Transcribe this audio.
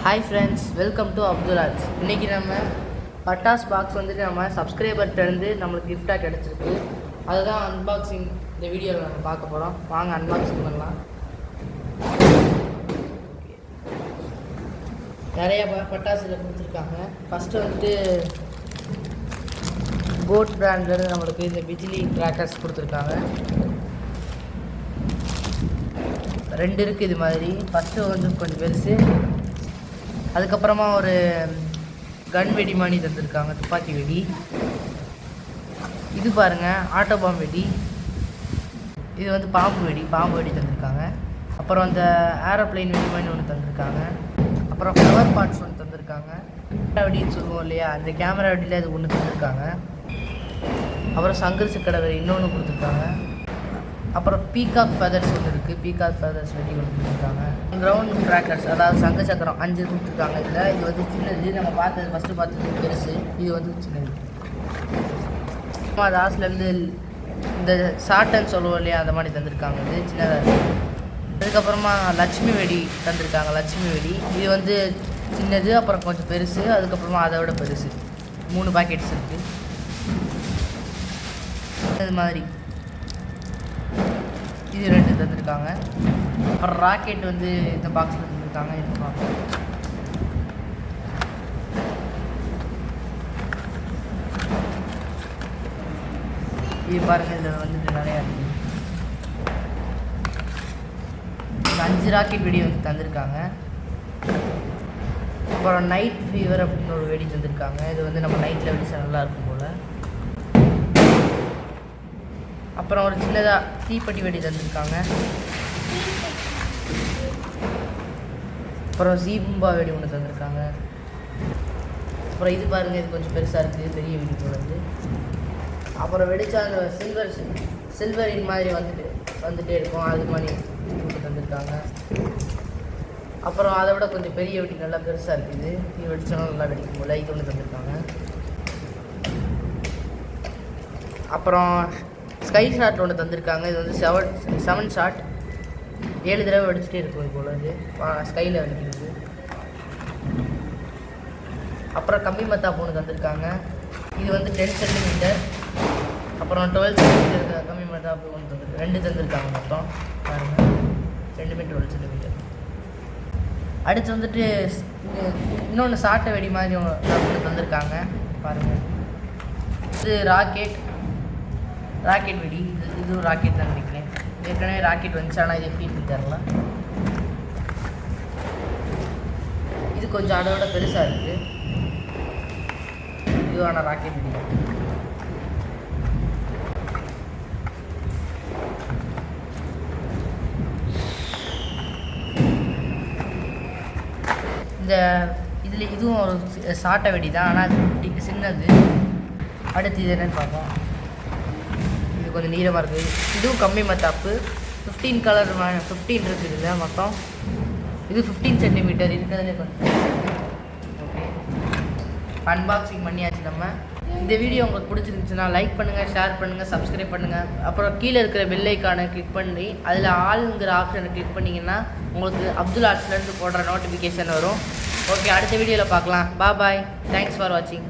Hi friends, welcome to Abdul arts. இன்றைக்கி நம்ம பட்டாஸ் box வந்துட்டு நம்ம சப்ஸ்கிரைபர்கிட்டருந்து நம்மளுக்கு கிஃப்டாக கிடச்சிருக்கு. அதுதான் அன்பாக்சிங் இந்த வீடியோவில் நம்ம பார்க்க போகிறோம். வாங்க அன்பாக்சிங் பண்ணலாம். நிறைய பட்டாசில் கொடுத்துருக்காங்க. ஃபஸ்ட்டு வந்துட்டு போட் பிராண்ட்லேருந்து நம்மளுக்கு இந்த பிஜிலி கிராக்கர்ஸ் கொடுத்துருக்காங்க. 2 இருக்குது இது மாதிரி. ஃபஸ்ட்டு வந்து கொஞ்சம் பெருசு, அதுக்கப்புறமா ஒரு கன் வெடி மாதிரி தந்துருக்காங்க, துப்பாக்கி வெடி. இது பாருங்கள், ஆட்டோ பாம் வெடி. இது வந்து பாம்பு வெடி தந்திருக்காங்க. அப்புறம் அந்த ஏரோப்ளைன் வெடி மாதிரி ஒன்று தந்திருக்காங்க. அப்புறம் ஃப்ளவர் பார்ட்ஸ் ஒன்று தந்திருக்காங்க. கேமரா வெடின்னு சொல்லுவோம் இல்லையா, அந்த கேமரா வெடியில் அது ஒன்று தந்திருக்காங்க. அப்புறம் சங்கர் சிக்கடை இன்னொன்று கொடுத்துருக்காங்க. அப்புறம் பீகாக் ஃபெதர்ஸ் ஒன்று இருக்குது, பீகாக் ஃபெதர்ஸ் வெடி ஒன்று கொடுத்துருக்காங்க. கிரவுண்ட் கிராக்கர்ஸ், அதாவது சங்க சக்கரம் 5 கொடுத்துருக்காங்க. இதில் இது வந்து சின்னது, நம்ம ஃபஸ்ட்டு பார்த்தது பெருசு, இது வந்து சின்னது. லாஸ்ட்லேருந்து இந்த ஷார்ட்டன் சொல்லுவோம் இல்லையா, அந்த மாதிரி தந்திருக்காங்க. இது சின்னதாக இருக்குது. அதுக்கப்புறமா லட்சுமி வெடி தந்திருக்காங்க, லட்சுமி வெடி. இது வந்து சின்னது, அப்புறம் கொஞ்சம் பெருசு, அதுக்கப்புறமா அதை விட பெருசு. 3 பாக்கெட்ஸ் இருக்குது. அது மாதிரி இது 2 தந்துருக்காங்க. அப்புறம் ராக்கெட் வந்து இந்த பாக்ஸில் தந்துருக்காங்க. இது பார்ப்போம். இது பாருங்கள், இதில் வந்துட்டு நிறையா இருக்குது. 5 ராக்கெட் வெடி வந்து தந்திருக்காங்க. அப்புறம் நைட் ஃபீவர் அப்படின்னு ஒரு வெடி தந்திருக்காங்க. இது வந்து நம்ம நைட்டில் வெடிச்சா நல்லாயிருக்கும் போல். அப்புறம் ஒரு சின்னதாக தீப்பெட்டி வெடி தந்துருக்காங்க. அப்புறம் ஜீபும்பா வெடி ஒன்று தந்திருக்காங்க. அப்புறம் இது பாருங்கள், இது கொஞ்சம் பெருசாக இருக்குது, பெரிய வெடி போல் வந்து. அப்புறம் வெடிச்சா அந்த சில்வரின் மாதிரி வந்துட்டே இருக்கும், அது மாதிரி இது தந்திருக்காங்க. அப்புறம் அதை விட கொஞ்சம் பெரிய வெடி நல்லா பெருசாக இருக்குது, இது வெடிச்சாலும் நல்லா வெடிக்கும் போல். இது ஒன்று தந்திருக்காங்க. அப்புறம் ஸ்கை ஷாட் ஒன்று தந்திருக்காங்க. இது வந்து 7 ஷாட் 7 தடவை வெடிச்சிட்டே இருக்கும் இது போல். இது ஸ்கையில் வெடிக்கிறது. அப்புறம் கம்பி மத்தாப்பு ஒன்று தந்திருக்காங்க. இது வந்து 10 சென்டிமீட்டர். அப்புறம் 12 சென்டிமீட்டர் கம்பி மத்தாப்பு ஒன்று 2 தந்திருக்காங்க மொத்தம். பாருங்கள், 2 மீட்டர் 1 சென்டிமீட்டர். அடுத்து வந்துட்டு இன்னொன்று சாட்டை வெடி மாதிரி ஒன்று தந்திருக்காங்க. பாருங்கள், இது ராக்கெட் வெடி. இதுவும் ராக்கெட் தான் நினைக்கிறேன். ஏற்கனவே ராக்கெட் வந்துச்சு, ஆனால் இது எப்படின்னு தெரியல. இது கொஞ்சம் அதோட பெருசாக இருக்குது. இதுவான ராக்கெட் வெடி. இதுவும் ஒரு சாட்டை வெடி தான், ஆனால் அது சின்னது. அடுத்து இது என்னென்னு பார்ப்போம். கொஞ்சம் நீளமாக இருக்குது. இதுவும் கம்மி மத்தாப்பு. 15 கலர் 15 இருக்குது இல்லை மொத்தம். இது 15 சென்டிமீட்டர் இருக்கிறதுலே கொஞ்சம். ஓகே, அன்பாக்சிங் பண்ணியாச்சு நம்ம. இந்த வீடியோ உங்களுக்கு பிடிச்சிருந்துச்சுன்னா லைக் பண்ணுங்கள், ஷேர் பண்ணுங்கள், சப்ஸ்கிரைப் பண்ணுங்கள். அப்புறம் கீழே இருக்கிற பெல் ஐக்கானை கிளிக் பண்ணி அதில் ஆளுங்கிற ஆப்ஷனை கிளிக் பண்ணிங்கன்னா உங்களுக்கு அப்துல் ஆர்ட்ஸ்லேருந்து போடுற நோட்டிஃபிகேஷன் வரும். ஓகே, அடுத்த வீடியோவில் பார்க்கலாம். பாய். தேங்க்ஸ் ஃபார் வாட்சிங்.